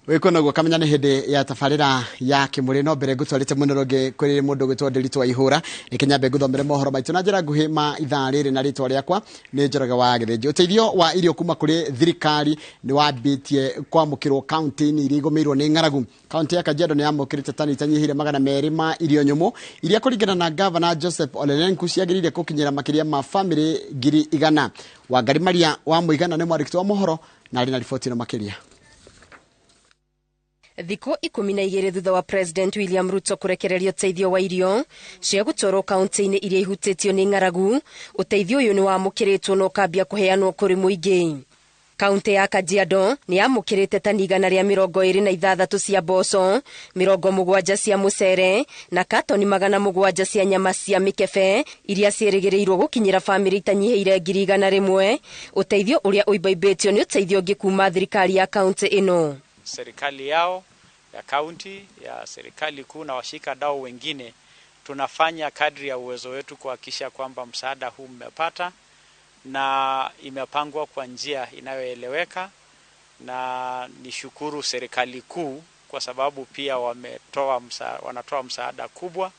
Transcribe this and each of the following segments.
wikona gwo kamenya ni hindi ya tafarira ya kimuri no mbere gutwarite munoroge kuri mundu gwitwa Ndiritu Ihura ikinyambe guthomere mohoro maitu na njira nguhi ma ithaa riri na ritwa riakwa ni Njoroge wa Githinji. Uteithio wa irio kuma kuri thirikari ni wambitie kwamukirwo county ni irigomirwo ni ng'aragu. County ya Kajiado ni yamukirite tani tanyihire 200 ma irio nyumu iria kuringana na Governor Joseph Ole Lenku ciagirire kukinyira makiria ma family 100. Wangari Maria wa Muigana ni mwarikiti wa mohoro na ari na ripoti no makiria. Thiko 12 thutha wa President William Ruto kurekererio uteithio wa irio cia gutwarwo kaunti-ini iria ihutitio ni ng'aragu. Uteithio uyu ni wamukiritwo no kambia kuheanwo kuri muingi. Kaunti ya Kajiado ni yamukirite tani 126 cia mboco, 70 cia mucere na katoni 700 cia nyama cia mikebe iria cierigirirwo gukinyira family itanyiheire 100,000. Uteithio uria uibaibetio ni uteithio ungi kuma thirikari ya kaunti ino. Serikali yao ya kaunti, ya serikali kuu na washikadau wengine, tunafanya kadri ya uwezo wetu kuhakikisha kwamba msaada huu mmepata na imepangwa kwa njia inayoeleweka, na nishukuru serikali kuu kwa sababu pia wanatoa msaada kubwa.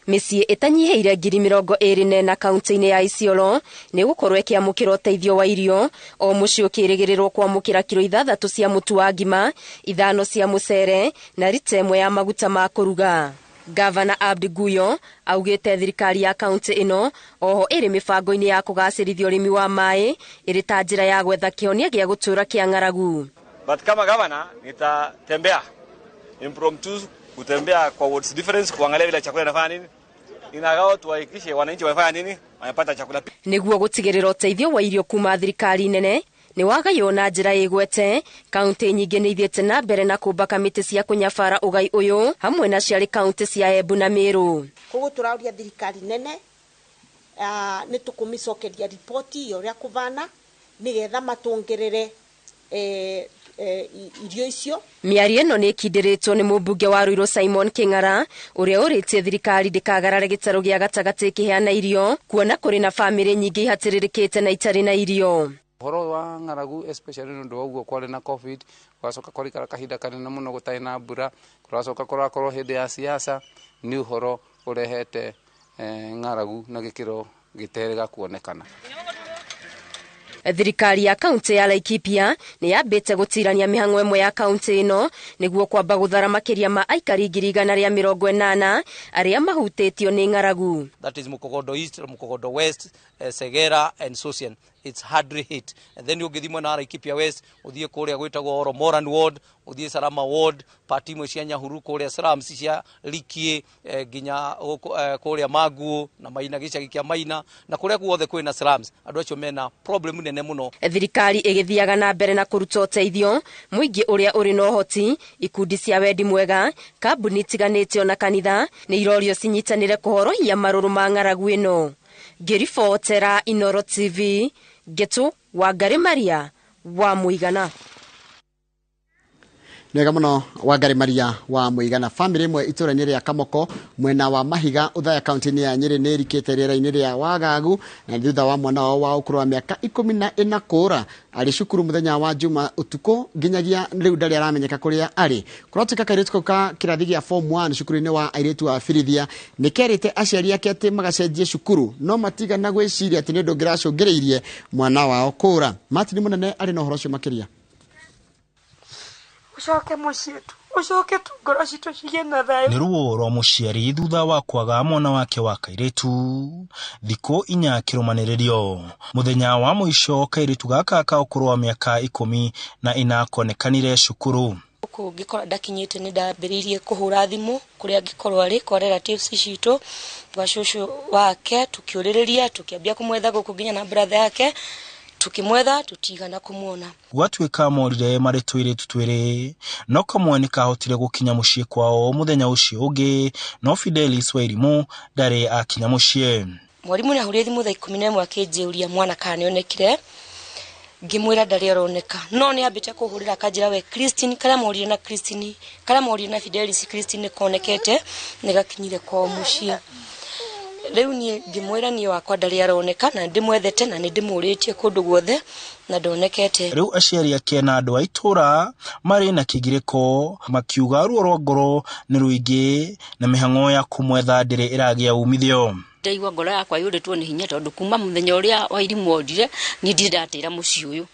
Misie itanyiheire 20,000 na kaunti-ini ya Isiolo ni gukorwo ikiamukira uteithio wa irio o muci ukirigirirwo kwamukira kilo 6 cia mutu wa ngima, 5 cia mucere na lita 1 ya maguta ma kuruga. Governor Abdi Guyo augite thirikari ya kaunti ino oho iri mibango-ini ya kugacirithia urimi wa mai iri ta njira ya gwetha kionia gia gutura kia ng'aragu. But kama governor nitatembea impromptu, kutembea kwa what's difference, kuangalia vile chakula inafanya nini, inagao tuhakikishe wananchi wanafanya nini, wanapata chakula. Niguo gutigirira uteithio wa irio kuma thirikari nene ni wagayo na njira igwete. Kaunti nyingi ni ithiete na mbere na kumba kamiti cia kunyabara ugai uyu hamwe na ciari kaunti cia Embu na Meru. Koguo turauria thirikari nene ni tukumicokeria ripoti uria kuvana nigetha matongerere irio icio. Miario ino ni ikindiritwo ni mubunge wa Ruiru Simon King'ara uria uritie thirikari ndikagarare gitaro gia gatagati kiheana irio kuona kuri na family nyingi ihatiririkite na itari na irio. Horo wa ng'aragu especially nundu uguo kwari na covid kwacoka kwari kahinda kanene muno gutai na mbura kwacoka korakorwo hindi ya siasa ni uhoro urehete ng'aragu na gikiro giterega kuonekana. Thirikari ya kaunti ya Laikipia ni yambite gutirania mihango imwe ya kaunti ino niguo kwamba guthara makiria ma aikari 180 aria mahutitio ni ng'aragu. That is Mukogodo East, Mukogodo West, Segera and Sosian. It's hardly hit. And then you githimo na Laikipia West, uthie kuria gwitagwo Oromoran Ward, uthie Salama Ward, part imwe cia Nyahuru kuria slums cia Likie, ginya kuria Maguo na Maina gicagi kia Maina na kuria guothe kwina slums. Andu acio mena problem nene muno. Thirikari igithiaga na mbere na kuruta uteithio muingi uria uri no hoti, ikundi cia wendi mwega, kambuni tiganite na kanitha ni irorio cinyitanire kuhorohia maruru ma ng'aragu ino. Ngiribotera Inooro TV, Getu Wangari Maria wa Muigana. Nega muno Wangari Maria wa Muigana. Family imwe itura-ini ria Kamoko mwena wa Mahiga uthaya kaunti-ini ya Nyeri ni rikite rĩera-ini ria Wagagu na thutha wa mwana wao wa ukuru wa miaka 14 kura ari cukuru muthenya wa Juma utuko nginyagia riu ndari aramenyeka kuria ari. Kurotika kairitu ka kirathi gia form 1 cukuru-ini wa airetu wa Firithia nikerite aciari yake ati magacenjie cukuru no matiga na gwiciria ati ni ndungiracungiriirie mwana wao kura. Martin Munene ari no horo cio makiria. Ni ruo rwa muciari thutha wa kwaga mwana wake wa kairitu thiko 4 kirumaniririo. Muthenya wa muico kairitu gaka ka ukuru wa miaka 10 na inakonekanire cukuru. Ngikora ndakinyite ni ndambiririe kuhura thimu kuria ngikorwo ari kwa relatives citu twashushu wake tukiuririria tukiambia kumwetha guku nginya na brother yake tukimwetha tutigana kumuona. Gwatuika morire maritwire tutwire no kamwe ni kahotire gukinya mucii kwao muthenya ucio ungi no Fidelis Wairimu ndari akinya mucii. Mwarimu ni ahurire thimu thaa 11 akinjiuria mwana kanionekire ngimwira ndari aroneka no ni ambite kuhurira kanjira we Christine kala morire na Christine kala morire na Fidelis Christine konekete negakinyire kwa mucii. riu nie ngimwira nie wakwa ndari aroneka na ndimwethete na ndimuritie kundu guothe na ndonekete. Riu aciari ake na andu a itura mari na kigiriko makiuga ruo rwa ngoro ni ruingi na mihango ya kumwetha ndire iragia umithio. Ndaigua ngoro yakwa yuritwo ni hinya tondu kuma muthenya uria Wairimu ondire ni ndatira mucii uyu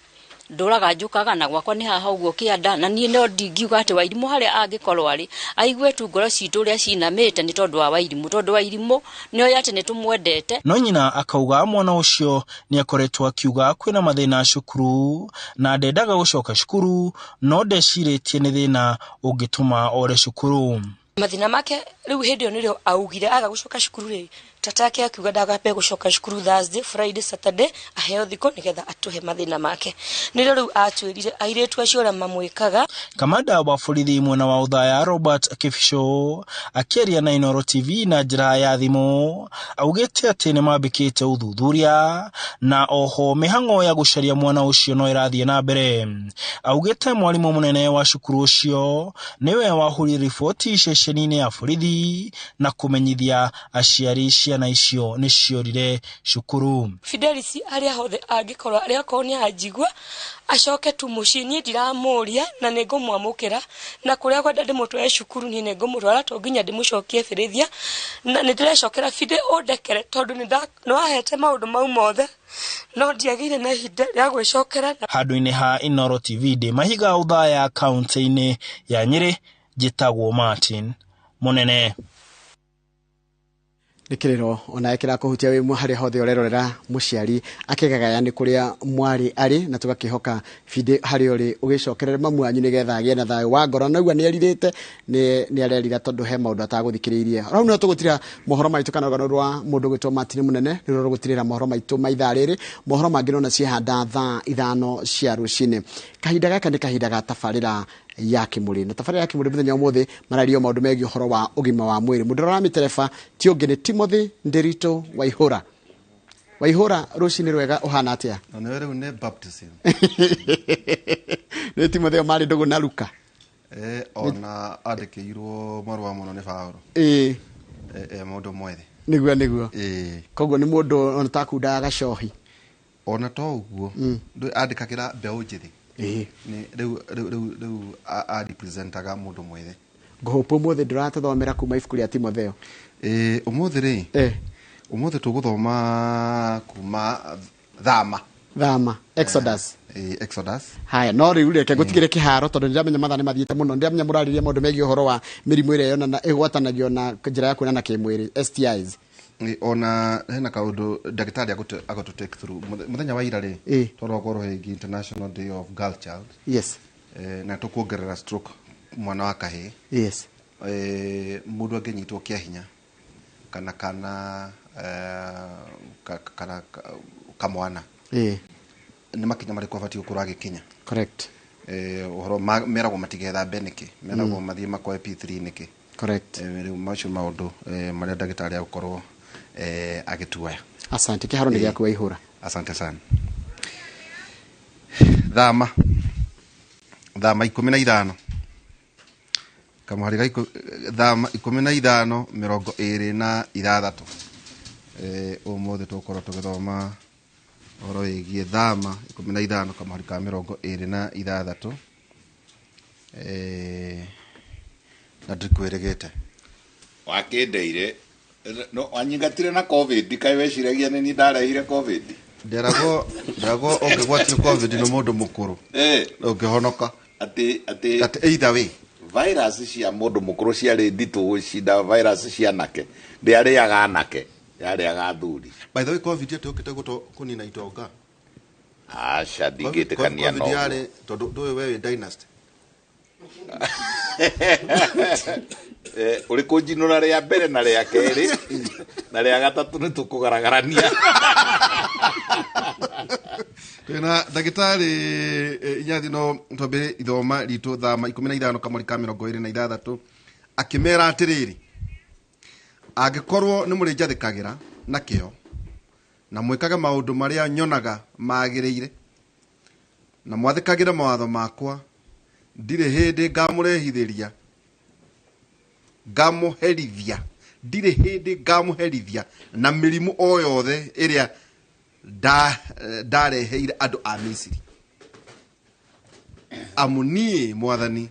nduraga njukaga na gwakwa ni haha uguo kianda na nie no ndingiuga ati Wairimu hari angikorwo ari aigwe tu ngoro citu uria cinamite ni tondu wa Wairimu tondu Wairimu nio yate ni tumwendete. No nyina akauga mwana ucio ni akoretwo akiuga kwina mathina cukuru na ndendaga gucoka cukuru no ndeciritie ni thina ungituma ore cukuru. Mathina make riu hindi onire augire aga gucoka cukuru ri tatake akiuga ndagape gucoka cukuru Thursday, Friday, Saturday aheo thiko nigetha atuhe mathina make. Nire riu atwirire airetu acio ra mamwikaga. Kamanda wa borithi mwena wa Uthaya Robert Kifisho akiaria na Inooro TV na njira ya thimu augite ati ni mambikite uthuthuria na oho mihango ya gucaria mwana ucio no irathie na mbere. Augite mwalimu munene wa cukuru ucio niwe wahuri riboti ceceni-ini ya borithi na kumenyithia aciari ciana icio ni ciorire cukuru. Fidelis aria hothe angikorwo aria koni ajigwa acoke tu mucii ni ndiramuria na ningumwamukira na kuria kwenda ndimutwe cukuru ni ningumutwara to nginya ndimucokie birithia na ndirecokera Fide ondekere tondu ni no ahete maundu mau mothe no ndiagire na ihinda ria gwicokera. Handu-ini ha Inooro TV ndi Mahiga Uthaya kaunti-ini ya Nyeri jitagwo Martin Munene. Nikiriro ona ekira kuhutia we hari hothe orerorera muciari akegagaya ni kuria mwari ari na tugakihoka Fide hari ori ugicokerere mamu anyu nigetha agie na thayo wa ngoro naigua ni aririte ni arerira tondu he maundu ataguthikiririe rau no tugutira mohoro maitu kana rugano rwa mundu gwitwo Martin Munene riro rugutirira mohoro maitu maitha riri mohoro mangino na ciehanda thaa 5 cia rucine. Kahinda gaka ni kahinda ga tafarira ya Kimuri na tafarira ya Kimuri muthenya umuthi marario maundu megi uhoro wa ugima wa mwiri mudorora miterefa ti ungi ni Timothy Nderito Waihura rucini rwega uhana atia na wewe une baptism ni Timothy mari ndugu na Luka ona andikirwo marwa muno ni Paulo mundu mwethe niguo koguo ni mundu ona takunda gacohi ona to uguo ndu andikakira mbeu njithi ni riu a representaga mundu mwethe ngohopo mothe nduratathomera kuma ibuku ria Timotheo umuthi ri umuthi tuguthoma kuma thama Exodus haya no riu reke gutigire kiharo tondu ndiramenya mathane mathiite muno ndiramenya muraririe maundu megi uhoro wa mirimu ire yona na igwatanagio na njira ya kuonana kimwiri STIs ona hena kaundu ndagitari agoto take through muthenya wa ira ri torokorwo hingi International Day of Girl Child yes na tukuongerera stroke mwana wa kahi yes mundu angenyitwo kia hinya kana kamwana ni makinya mariko abatio kurage kinya correct uhoro meragwo matigetha beneke meragwo mathie makoe P3 niki correct riu macio maundu maria ndagitari agukorwo agituaya. Asante kiharo ni gyaku Waihura. Asante sana. Thama 15 kamari gaiko thama 15 26 umuthi tukoro tugithoma oro igie thama 15 kamari ka 26 na ndikweregete wakindeire no anyingatire na covid kai weciragia ni ndarehire covid nderago ukigwatio covid no mundu mukuru ungihonoka ati either way virus cia mundu mukuru ciari nditu gucinda virus cia nake ndiariaga nake yariaga thuri. By the way covid yatokite guto kunina itonga acha ndigitikania no covid yari tondu wewe dynasty uri kunjinura ria mbere na ria keri na ria gatatu ni tukugaragarania tena dagitari inyathi no tobe ithoma ritu thama 15 kamuri ka 26 akimera atiriri agikorwo ni muri njathikagira na kio na mwikaga maundu maria nyonaga magiriire na mwathikagira mawatho makwa ndire hindi ngamurehithiria ngamuherithia ndire hindi ngamuherithia na mirimu o yothe iria ndareheire andu a Misiri. Amu nie mwathani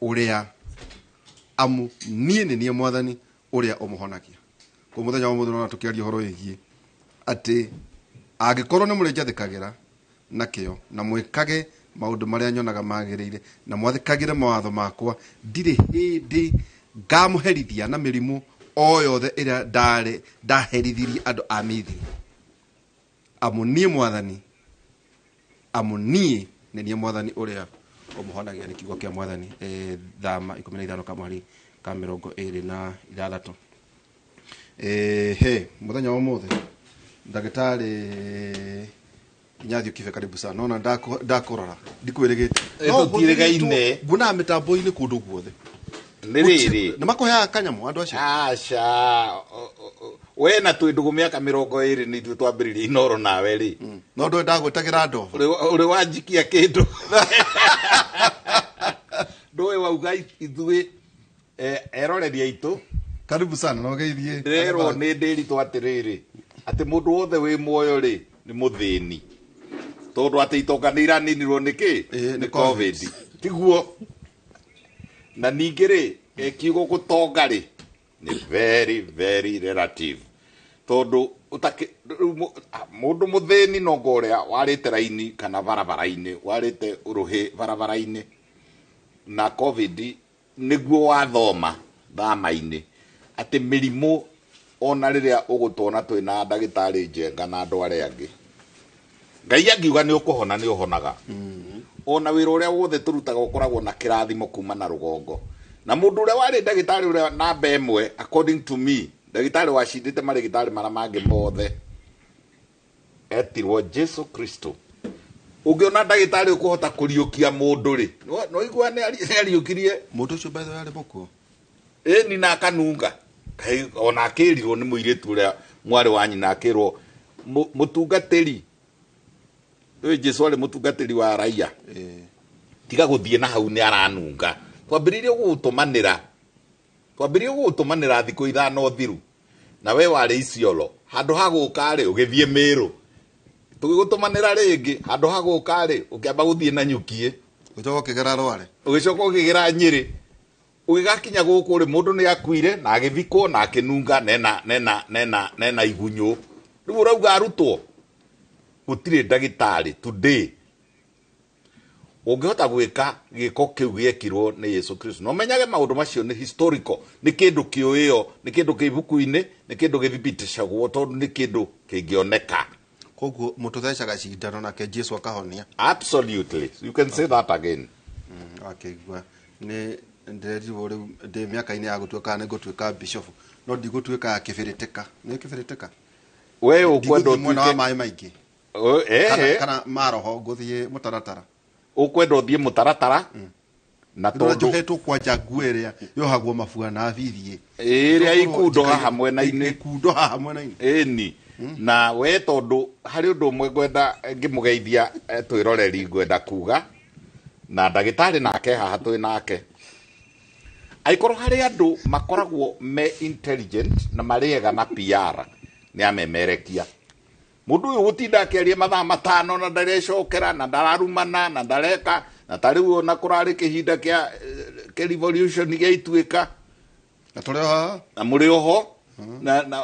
uria amu nie ni mwathani uria umuhonagia. Kwa muthenya wa muthenya tukiaria horo yigie ati angikorwo ni muri njathikagira na kio na mwikage maundu maria nyonaga magirire na mwathikagire mawatho makwa ndire hindi ngamuherithia na mirimu o yothe iria ndaherithirie andu a Misiri. Amu nie mwathani amu nie ni mwathani uria umuhonagia ni kiugo kia mwathani. Thama 15 kamwari ka 26. Muthenya wa mothe ndagitari Nyathio Kibe, karibu sana. Naona ndakorora ndikwirigite no tutiregaine buna mitambo-ini kundu guothe niriri na makoya kanyamu andu acio aca we na twindugu miaka 20 ni tu twambiririe inoro nawe ri no ndo ndagwitagira ndo uri wanjikia kindu ndoe wauga ithui eroreria itu karibu sana no geithie rero ni ndirito atiriri ati mundu wothe wi muoyo ri ni muthini tondu ati itokanira ninirwo niki ni covid tiguo na ningiri kiugo gutonga ri ni very very relative tondu mundu muthini no ngoria warite raini kana barabara-ini warite uruhi barabara-ini na covid niguo wathoma thama-ini ati mirimu ona riria ugutona twina ndagitari njenga na andu aria angi Ngai angiuga ni ukuhona ni uhonaga. Ona wira uria wothe turutaga ukoragwo na kirathimo kuma na rugongo na mundu uria wari ndagitari uria namba emwe according to me ndagitari wacindite marigitari mara mangi mothe etirwo Jesu Kristo. Ungiona ndagitari ukuhota kuriukia mundu ri no igwa ni ariukirie mundu ucio by the way ari mukuo ni na kanunga ona akirirwo ni muiritu uria mwari wa nyina akirwo mutungatiri Jesu ari mutungatiri wa raia tiga guthie na hau ni aranunga twambiririe gutumanira thiku 5 thiru na we wari Isiolo handu haguka ri ugithie Meru tugigutumanira ringi handu haguka ri ukiamba guthie na Nyukie ucoka ukigera Rware ugicoka ukigera Nyeri ugigakinya guku ri mundu ni akuire na agithikwo na akinunga nena igunyu riu urauga arutwo gutire ndagitari today ungihota gwika giko kiu giekirwo ni Yesu Kristo no menyage maundu macio ni historical ni kindu kiuyo ni kindu kibuku-ini ni kindu githibitishagwo tondu ni kindu kingioneka koguo mututhecaga cindano nake Jesu akahonia. Absolutely, you can say that again. Akigwa ni ndiririwo riu ndi miaka-ini ya gutuika ni gutuika bishop no ndigutwika kibiriteka ni kibiriteka we ukwenda mwana wa mai maingi kana maroho nguthie mutaratara ukwenda uthie mutaratara na tondu njohetwo kwanja ngueria yohagwo mafua na thithie iria ikundo haha mwena-ini ikundo haha mwena-ini ni na we tondu hari undu umwe ngwenda ngimugeithia twiroreri ngwenda kuga na ndagitari nake haha twi nake aikorwo hari andu makoragwo me intelligent na mariega na PR ni amemerekia mundu uyu gutinda akiaria mathaa 5 na ndarecokera na ndararumana na ndareka na tariu ona kurari kihinda kia revolution giaituika na turi ho na muri oho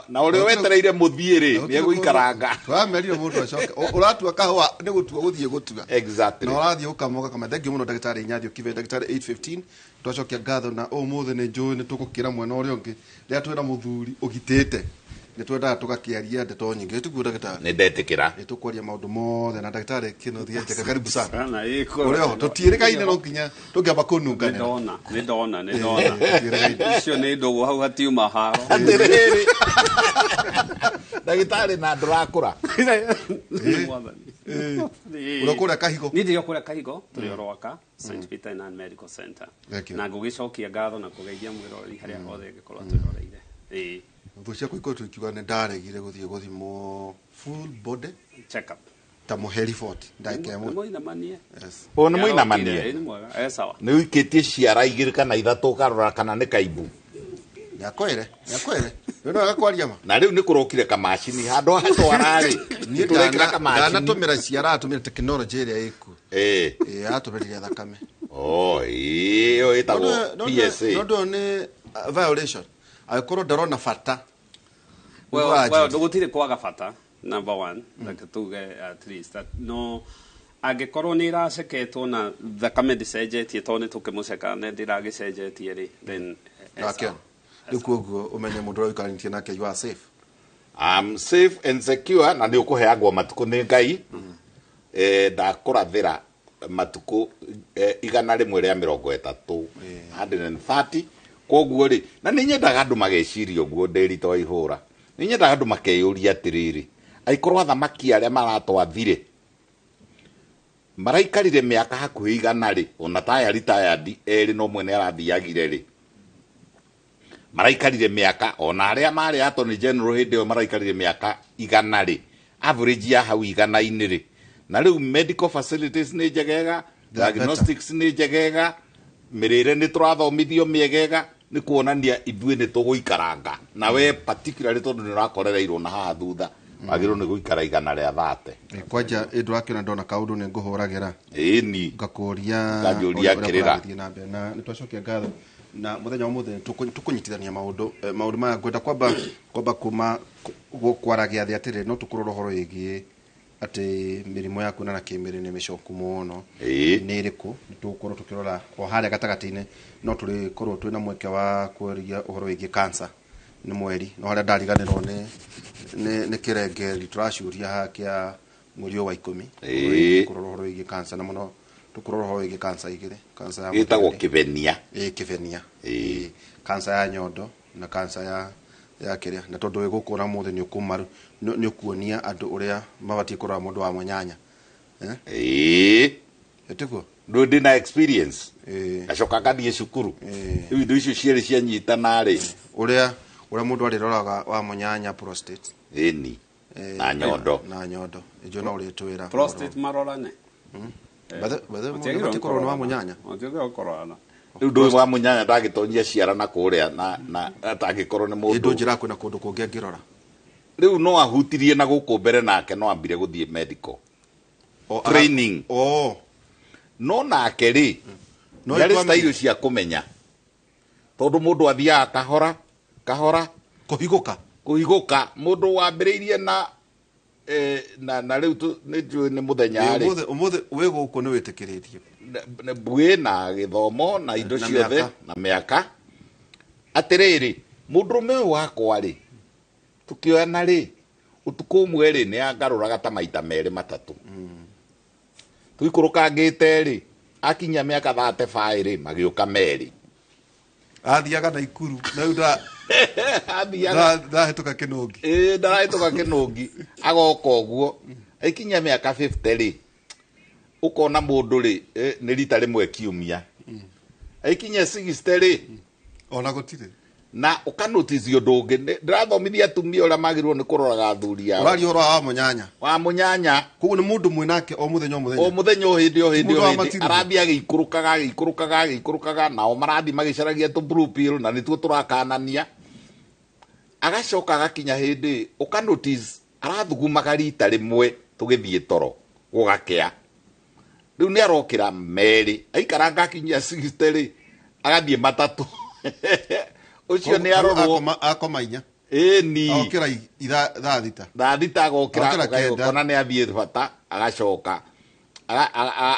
na uri wetereire muthiiri ni eguikaranga twamerio mundu acoke uratua kahwa ni gutua guthie gutua exactly na urathie ukamoga kama thank you muno ndagitari Nyathio Kibe ndagitari 815 twacokia ngatho na umuthe ni njui ni tugukira mwena uria ungi ria twina muthuri ugitite ni twenda tugakiaria ndeto nyingi tiguo ndagitari ni ndetikira ni tukwaria maundu mothe na ndagitari Kinothia Njeka karibu sana na iko urio tutirigaine no kinya tungiamba kunungana ni ndona icio ni ndugu hau hatiuma haro atiriri ndagitari na ndurakura urakura kahigo ni ndio kura kahigo turi orwaka St Peter and Medical Center na ngugicokia ngatho na kugeithia mwiroreri haria hothe ngikorwa turoreire Vucia kuiko tukiuga ni ndaregire guthie guthimo full body check up ta muheri fort ndake mo moina manie yes ni moina manie ni mwega sawa ni ukitie ciara igiri kana ithatu karora kana ni kaibu Nyakwere no agakwaria ma na riu ni kurokire kamacini handu hatwarari ni turekira kamacini na tumira ciara tumira technology iria iku atumirire thakame iyo itago PSA no ni violation agikoro ndarona bata well ndugutire kwaga bata number 1 like tuge at least that no angikorwo ni iraceketwo na thakame ndicenjetie to ni tukimuceka ne ndiragicenjetie ri then Lukugo umenye mundu roikaritie nake you are safe. I'm safe and secure na ni ukuheagwo matuko ni Ngai. Ndakurathira matuko 130 130 koguo ri na ni nyendaga andu mageciria uguo Nderitu wa Ihura. Ni nyendaga andu makeyuria atiriri aikorwa thamaki aria maratwathire maraikarire miaka hakuhi 100 ri ona taya retired eri no mwene arathiagire ri maraikarire miaka ona aria mari attorney general hindi yo maraikarire miaka 100 ri average ya hau 100 ri na riu medical facilities ni njegega diagnostics ni njegega mirire ni turathomithio miegega ni kuonania ithuĩ ni tuguikaranga na we particularly tondu ni urakorereirwo na haha thutha agirwo ni guikara 130 kwanja ndurakiona ndona kaundu ni nguhuragira ni ngakuria kirira na nitwacokia ngatho na muthenya umuthe tukunyitithania maundu maya ngwenda kwamba kuma kwaragia thi atire no tukurora horo yigie ati mirimo yaku na kimiri ni micoku muno ni iriku nitukorwo tukirora o haria gatagati-ini no turi korwo twina mweke wa kwarigia uhoro wigie cancer ni mweri no haria ndariganirwo ni kirengeri turacuria hakia mweri wa 10 kurora uhoro wigie cancer na muno tukurora uhoro wigie cancer igire cancer ya itagwo kivenia kivenia cancer ya nyondo na cancer ya kiria na tondu wigukura muthe ni ukumaru ni ukuonia andu uria mabati kurora mundu wa munyanya etiko ndo ndina experience gacoka gathie cukuru riu indo icio cieri cianyitana ri uria mundu ariroraga wa munyanya prostate ni na nyondo ijo no uri twira prostate marorane bado korona wa munyanya otiga korona ndo wa munyanya ndagitonyia ciara na kuria na atagikorwo ni mundu indo njira kwina kundu kungi angirora riu no ahutirie na guku mbere nake no ambire guthie medical training no nake ri no yari style cia kumenya tondu mundu athiaga kahora kuhiguka mundu wambiriirie na riu ni muthenya ri umuthe we guku ni witikiritie bwe na githomo na indo ciothe na miaka atiriri mundurume wakwa ri tukioana ri utuku umwe ri ni angaruraga ta maita meri matatu tuikurukangite ri akinya miaka 35 ri magiuka meri athiaga na ikuru na uda da hituka kinungi da hituka kinungi agoka uguo ikinya miaka 50 ri ukona mundu ri ni rita rimwe kiumia ikinya 60 ri ona gutire na ukanotice ndungi ndirathomithia atumia uria magirwo ni kuroraga athuri yao urari horo wa munyanya kugu ni mundu mwinake o muthenya o hindi arathi agikurukaga nao marathi magicaragia tu blue pill na nituo turakanania agacoka agakinya hindi ukanotice arathugumaga rita rimwe tugithie toro gugakea riu ni arokira meri aikaranga akinya 60 ri agathie matatu ucio ni arorwo akomainya ni okira thita agokira kona ni athie bata agacoka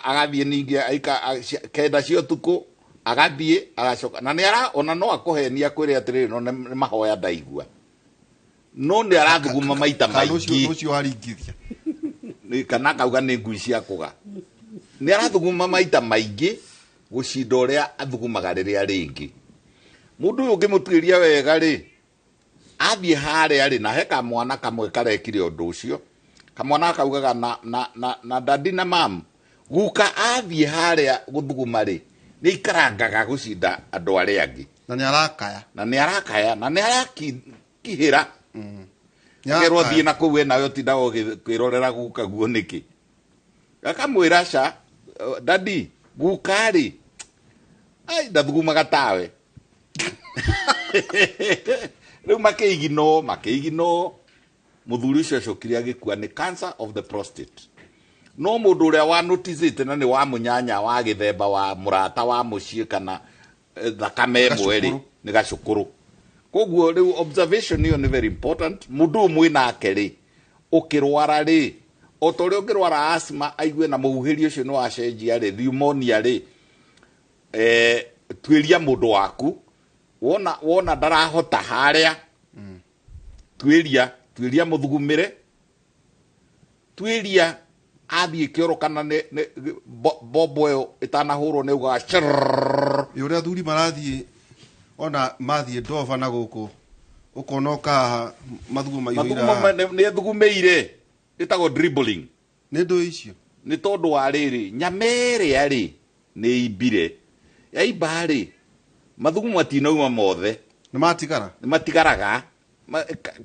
agathie ningi kenda cio tuku agathie agacoka na ni ona no akohenia kwire atiriri no ni mahoya ndaigua no ni arathuguma maita maingi ucio haringithia ni kana kauga ni ngui cia kuga ni arathuguma maita maingi gucinda uria athugumaga riria ringi mundu uyu ngimutiria wega ri athie haria ri na heka mwana kamwe karekire undu ucio kamwana kaugaga na dadi na mam guka athie haria guthuguma ri ni ikarangaga gucinda andu aria angi na ni arakaya na ni arakihira ngerwo thie na kuwe nayo tindago kwirorera guka guo niki akamwira ca dadi guka ri ai ndathugumaga tawe riu makiigino muthuri ucio acokire agikua ni cancer of the prostate. No mundu uria wa notice na ni wa munyanya wa githemba wa murata wa mucii kana thakame imwe ri ni gacukuru. Koguo riu observation hiyo ni very important. Mundu umwe nake ri ukirwara ri otore ukirwara asthma aigue na muhuhiri ucio no acenjia ri pneumonia ri twiria mundu waku wona ndarahota haria twiria muthugumire twiria athie kioro kana ne bobo yo itanahurwo ne uga yore athuri marathie ona mathie ndova na guku ukonoka mathuguma iwira ne thugumeire itago dribbling ne ndo icio ni tondu wa riri nyamere ari ni ibire ya ibari mathugumu matinauma mothe ni matigaraga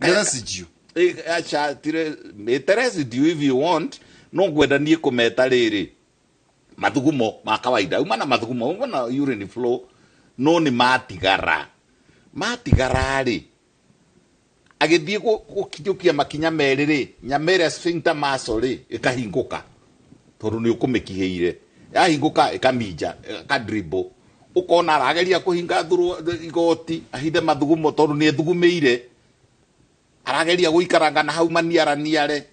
residue acha tire residue if you want no gwenda nie kumeta riri mathugumo ma kawaida uma na mathugumo uma na urine flow no ni matigara ri agithie gukijukia makinya meri ri nyamere sphincter muscle ri ikahinguka tondu ni ukumikiheire yahinguka ikaminja kadribble ukona arageria kuhinga thuru igoti ahithe mathugumo tondu ni ethugumeire arageria guikaranga na hau maniare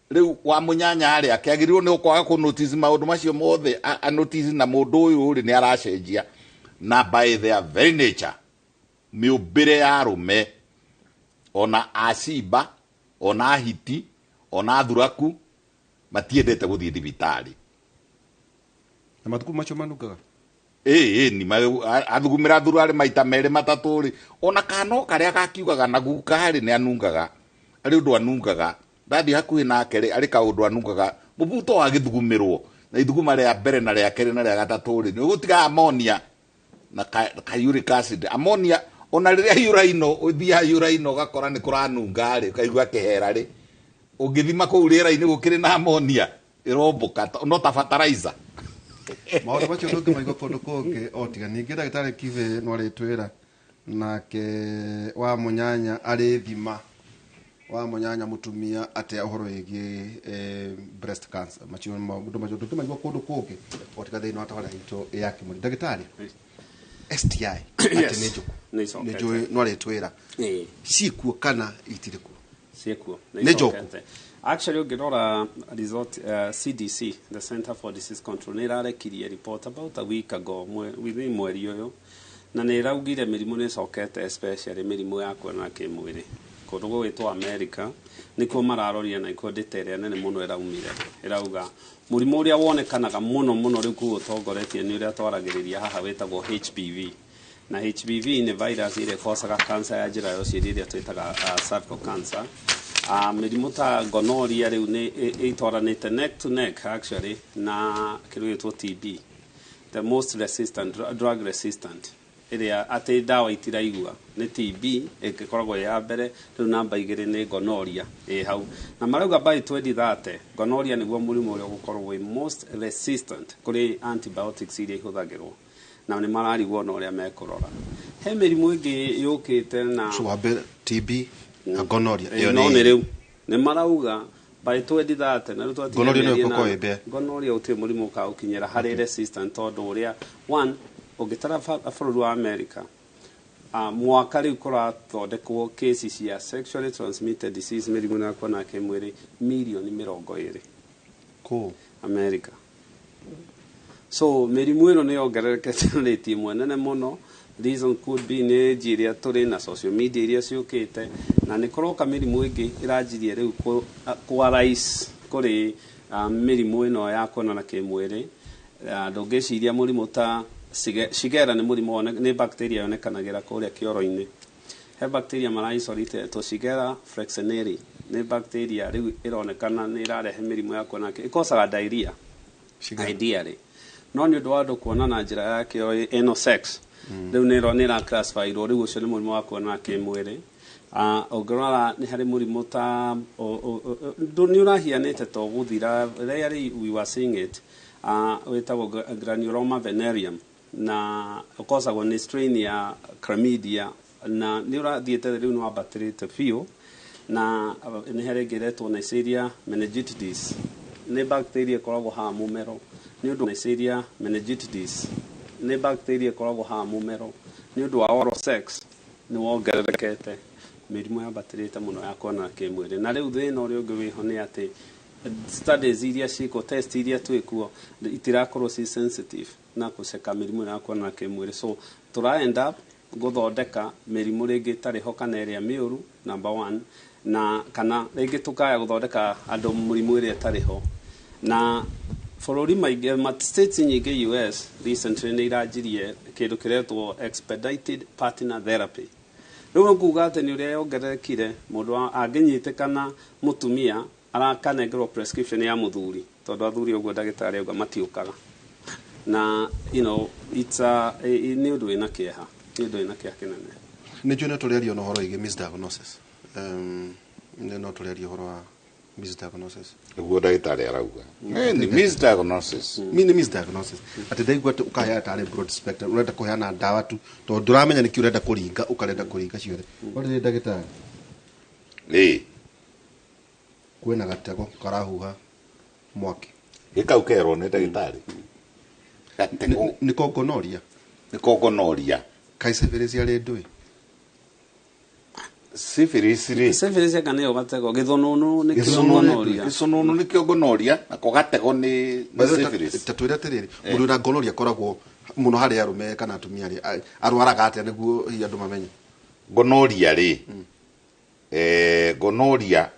riu wa munyanya ari akiagirirwo ni ukwaga ku notice maundu macio mothe a notice na mundu uyu ri ni aracenjia na by their very nature miumbire ya rume ona acimba ona ahiti ona athuraku matiendete guthie thibitari na mathugumu macio manungaga ni athugumira thurari maita meri matatu ri ona kano karia gakiugaga na gukari ni anungaga ari undu anungaga ndathi hakuhi nake ri ari kaundu anungaga mubuto wa githugumirwo na ithuguma ria mbere na ria keri na ria gatatu ri ni gutiga ammonia na ka uric acid ammonia ona riria uraino uthia uraino gakora ni kuranunga ri kaigua kihera ri ungithima ku riera-ini gukiri na ammonia iromboka no ta fertilizer maundu macio ndungi maigo kundu kungi otiga ningi ndagitari Kive no aritwira nake wa munyanya ari thima wa munyanya mutumia ate uhoro igi breast cancer macio maundu macio ndungi maigo kundu kungi otiga thiini wa tawara ito yake muri ndagitari STI ate nejo no aritwira sikuo kana itiriku sikuo nejo actually ungirora result CDC the Center for Disease Control nirarekirie report about a week ago within mweri uyu na niraugire mirimu ni cokete especially mirimu ya kuona kimwiri kundu gwitwa America niko mararoria na iko detail nene muno iraumire irauga murimu uria wonekanaga muno riu ku utongoretie ni uria twaragiriria haha wetagwo HPV na HPV ni virus ile causaga cancer ya njira yo ciria twitaga cervical cancer mirimu ta gonorrhea riu ni itwaranite neck to neck actually na kiruitwo TB the most resistant drug resistant iria ate dawa itiraigua ni TB ikoragwo ya mbere riu namba igiri ni gonorrhea hau na marauga by 2030 gonorrhea niguo murimu uria gukorwo we most resistant kuri antibiotics iria ihuthagirwo na ni mararigwo no uria mekurora he mirimu ingi yukite na TB na gonorrhea iyo ni riu ni marauga by 2030 na rutu gonorrhea gonorrhea uti murimu ka ukinyera hari resistant tondu uria one ugitara bururi wa America mwaka riu kurathondekwo cases ya sexually transmitted disease mirimu na kona kimwiri milioni 20 ko America so mirimu ino ni yongererekete mwenene muno reason could be ni jiria turi na social media iria ciukite na ni koroka mirimu ingi irajirie riu kwa rais kuri mirimu ino ya kona na kimwiri ndungiciria murimu ta Shigella ni murimu ni bacteria yonekanagira kuria kioro-ini he bacteria maraisolite to Shigella frexneri ni bacteria riu ironekana ni irarehe mirimu ya kona ikosaga diarrhea ideally no ni undu wa andu kuona na njira yake eno sex riu ni ra classify riu ucio ni murimu wa kuona kimwiri ongorora ni hari murimu ta ni urahianite to guthira rarely we were seeing it wetagwo granuloma venereum na ukozagwo ni strain ya chlamydia na ni urathiete riu no abatirite biu na ni herengeretwo Neisseria meningitidis ni bacteria koragwo ha mumero ni undu Neisseria meningitidis ni bacteria koragwo ha mumero ni undu wa oral sex ni wongererekete mirimu ya batirite muno ya kuona kimwiri na riu thina uria ungi wiho ni ati studies iria ciko test iria twikuo itirakorwo si sensitive na kuceka mirimu ya kuona kimwiri so tura end up guthondeka mirimu ringi tariho kana iria miuru number 1 na kana ringi tukaya guthondeka andu murimu iria tariho na forori maige states nyingi US recently ni irajirie kindu kiretwo expedited partner therapy riu kuga ati ni uria yongererekire mundu anginyitikana mutumia arakanengerwo prescription ya muthuri tondu athuri uguo ndagitari uga matiukaga na it's ni undu wina kieha ni undu wina kieha kinene ni njune turerio no horo igi misdiagnosis ni no turerio horo wa misdiagnosis uguo ndagitari arauga ni misdiagnosis ni misdiagnosis ati ndaigua ukaya tare broad spectrum urenda kuheana ndawa tu tondu nduramenya niki urenda kuringa ukarenda kuringa ciothe uri ndagitari kwena gatego karahuha mwaki gikau kero ni ndagitari gatego ni kogonoria kai syphilis ya ndui syphilis kana yo gatego githonunu ni kiongonoria ako gatego ni syphilis tatwira tiriri mundu na gonoria koragwo muno hari arume kana atumia ri arwaraga ate niguo hi andu mamenye gonoria ri gonoria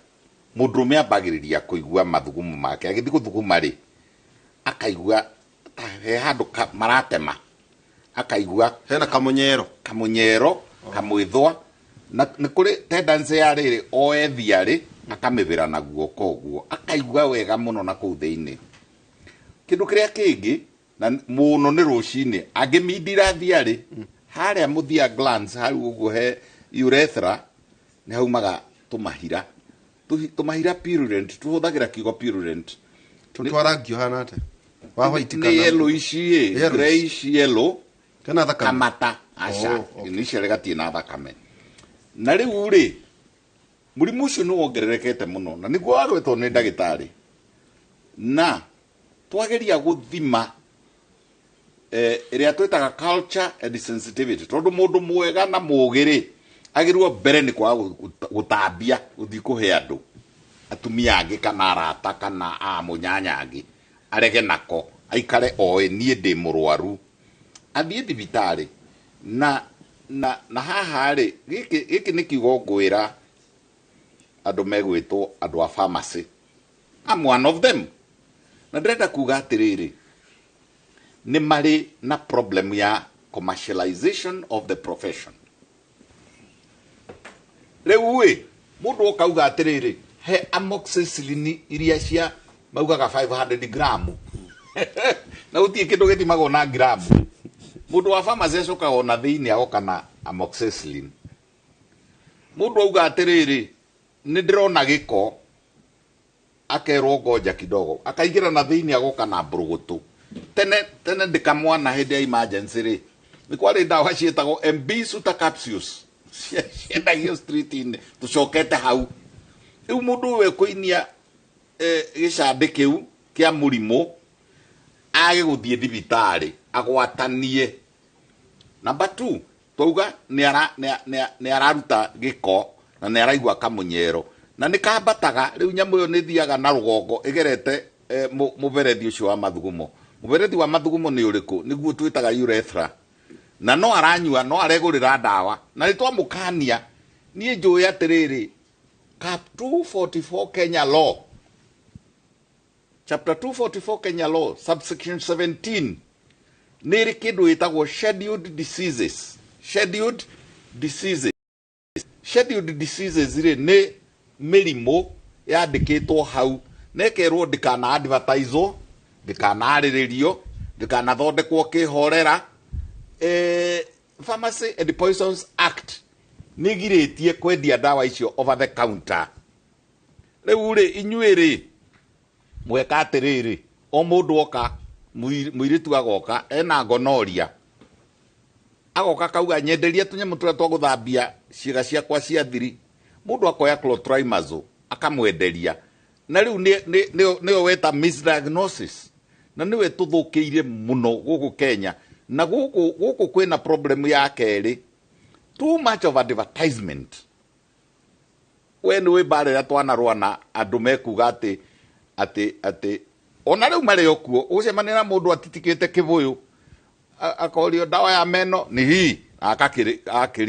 mundurume ambagiriria kuigua mathugumu make agithi guthuguma ri akaigua he handu maratema akaigua hena kamunyero kamwithwa na ni kuri tendency ya riri oethia ri akamivira na guoko guo akaigua wega muno na kuu thiini kindu kiria kingi na muno ni rucini angimindira thia ri haria muthia glands hau uguo he urethra ni haumaga tumahira purulent tuhuthagira kigo purulent tutwaragio hana ate wa white kana yellow ici grayish yellow kana thakame kamata aca ni ciregatie na thakame na riu ri murimu ucio ni wongererekete muno na niguo wagwetwo ni ndagitari na twageria guthima iria twitaga culture and sensitivity tondu mundu mwega na mugiri agirwo mbere ni kwa gutambia uthi kuhe andu atumia angi kana arata kana munyanya angi arege nako aikare oe nie ndi murwaru athie thibitari na haha ri giki ni kiugo ngwira andu megwitwo andu a pharmacy I'm one of them na ndrenda kuga atiriri ni mari na problem ya commercialization of the profession lewe mundu okauga atiriri he amoxicillin iria cia maugaga 500 gram na utie kindu githimagwo na gram mundu wa pharmacy acoka ona thiini agoka na amoxicillin mundu auga atiriri ni ndirona giko akerwo ngoja kidogo akaigira na thiini agoka na mburugutu tene ndikamwana hindi ya emergency ri ni kwari ndawa cietagwo MB Suta capsules ciendagio street-inĩ tucokete hau riu mundu we kuinia gicande kiu kia murimu age guthie thibitari agwatanie number 2 twauga ni araruta giko na ni araigua kamunyero na ni kambataga riu nyamu yo ni thiaga na rugongo igerete muberethi ucio wa mathugumo muberethi wa mathugumo ni uriku niguo twitaga urethra na no aranyua no aregurira ndawa na ni twamukania nie njui atiriri cap 244 Kenya law chapter 244 Kenya law subsection 17 niri kindu itagwo scheduled diseases ri ni mirimo yandikitwo hau nekerwo ndikana advertise ndikana ariririo ndikana thondekwo kihorera Pharmacy and Poisons Act nigiritie kwendia ndawa icio over the counter riu ri inyuiri mweka atiriri o mundu oka muiritu agoka ena gonoria agoka kauga nyenderia tunyamu turia twa guthambia ciĩga ciakwa cia thiri, mundu akoya clotrimazole akamwenderia, na riu nĩyo weta misdiagnosis, na niwe tuthukiire muno guku Kenya. Na guku kwina problem ya keri, too much of advertisement. When we bare twana rwana andu mekuga ati ona riu mari okuo ucemania na mundu atitikite kibuyu akorio dawa ya meno ni hii akakiri